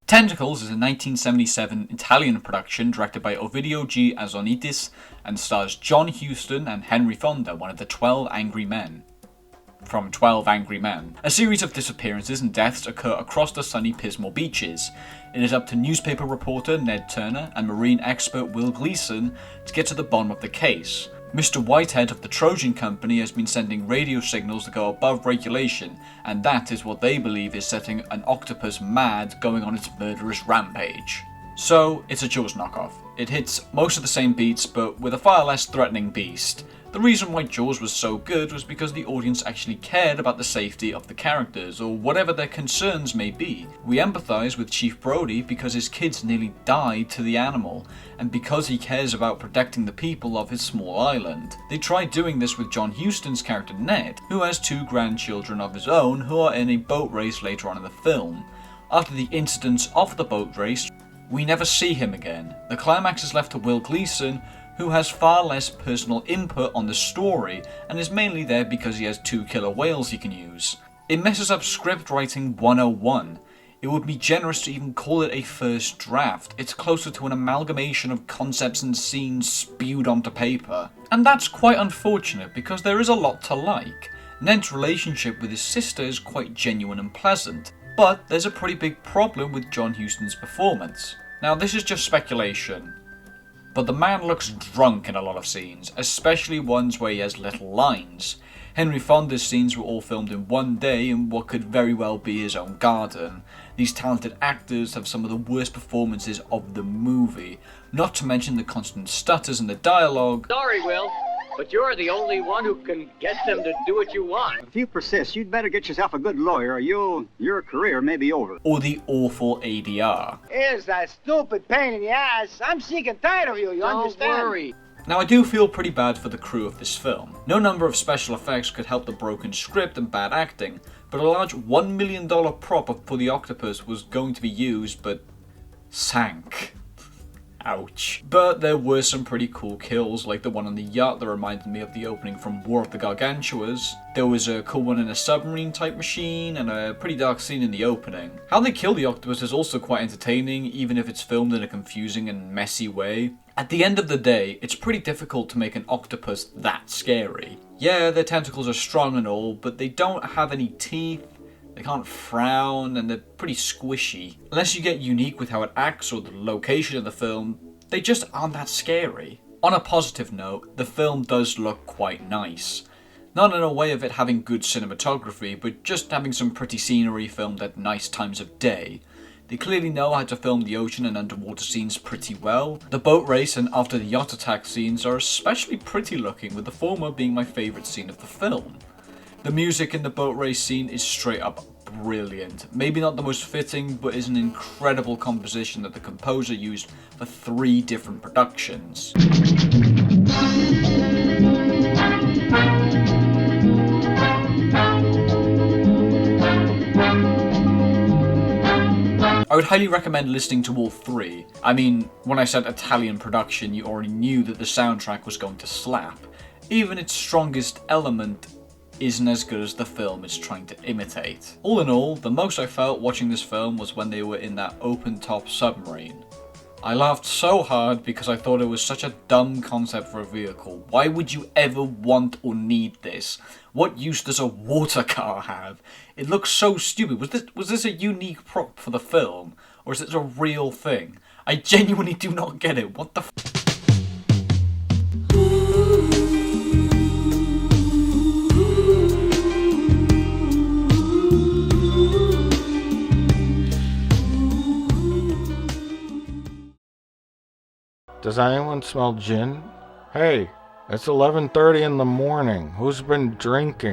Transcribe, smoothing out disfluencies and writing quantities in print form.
Tentacles is a 1977 Italian production directed by Ovidio G. Azonitis and stars John Huston and Henry Fonda, one of the 12 Angry Men. From 12 Angry Men. A series of disappearances and deaths occur across the sunny Pismo beaches. It is up to newspaper reporter Ned Turner and marine expert Will Gleason to get to the bottom of the case. Mr. Whitehead of the Trojan Company has been sending radio signals that go above regulation, and that is what they believe is setting an octopus mad going on its murderous rampage. So, it's a Jaws knockoff. It hits most of the same beats, but with a far less threatening beast. The reason why Jaws was so good was because the audience actually cared about the safety of the characters, or whatever their concerns may be. We empathise with Chief Brody because his kids nearly died to the animal, and because he cares about protecting the people of his small island. They tried doing this with John Huston's character Ned, who has 2 grandchildren of his own who are in a boat race later on in the film. After the incidents of the boat race, we never see him again. The climax is left to Will Gleason, who has far less personal input on the story and is mainly there because he has 2 killer whales he can use. It messes up script writing 101. It would be generous to even call it a first draft. It's closer to an amalgamation of concepts and scenes spewed onto paper. And that's quite unfortunate because there is a lot to like. Ned's relationship with his sister is quite genuine and pleasant, but there's a pretty big problem with John Huston's performance. Now this is just speculation, but the man looks drunk in a lot of scenes, especially ones where he has little lines. Henry Fonda's scenes were all filmed in one day in what could very well be his own garden. These talented actors have some of the worst performances of the movie, not to mention the constant stutters in the dialogue. Sorry, Will, but you're the only one who can get them to do what you want. If you persist, you'd better get yourself a good lawyer or your career may be over. Or the awful ADR. Is that stupid pain in the ass? I'm sick and tired of you, understand? Don't worry. Now I do feel pretty bad for the crew of this film. No number of special effects could help the broken script and bad acting, but a large $1 million prop for the octopus was going to be used, but sank. Ouch. But there were some pretty cool kills, like the one on the yacht that reminded me of the opening from War of the Gargantuas. There was a cool one in a submarine type machine, and a pretty dark scene in the opening. How they kill the octopus is also quite entertaining, even if it's filmed in a confusing and messy way. At the end of the day, it's pretty difficult to make an octopus that scary. Yeah, their tentacles are strong and all, but they don't have any teeth. They can't frown, and they're pretty squishy. Unless you get unique with how it acts or the location of the film, they just aren't that scary. On a positive note, the film does look quite nice. Not in a way of it having good cinematography, but just having some pretty scenery filmed at nice times of day. They clearly know how to film the ocean and underwater scenes pretty well. The boat race and after the yacht attack scenes are especially pretty looking, with the former being my favourite scene of the film. The music in the boat race scene is straight up brilliant. Maybe not the most fitting, but is an incredible composition that the composer used for 3 different productions. I would highly recommend listening to all 3. I mean, when I said Italian production, you already knew that the soundtrack was going to slap. Even its strongest element isn't as good as the film is trying to imitate. All in all, the most I felt watching this film was when they were in that open-top submarine. I laughed so hard because I thought it was such a dumb concept for a vehicle. Why would you ever want or need this? What use does a water car have? It looks so stupid. Was this a unique prop for the film? Or is it a real thing? I genuinely do not get it. What the f***? Does anyone smell gin? Hey, it's 11:30 in the morning. Who's been drinking?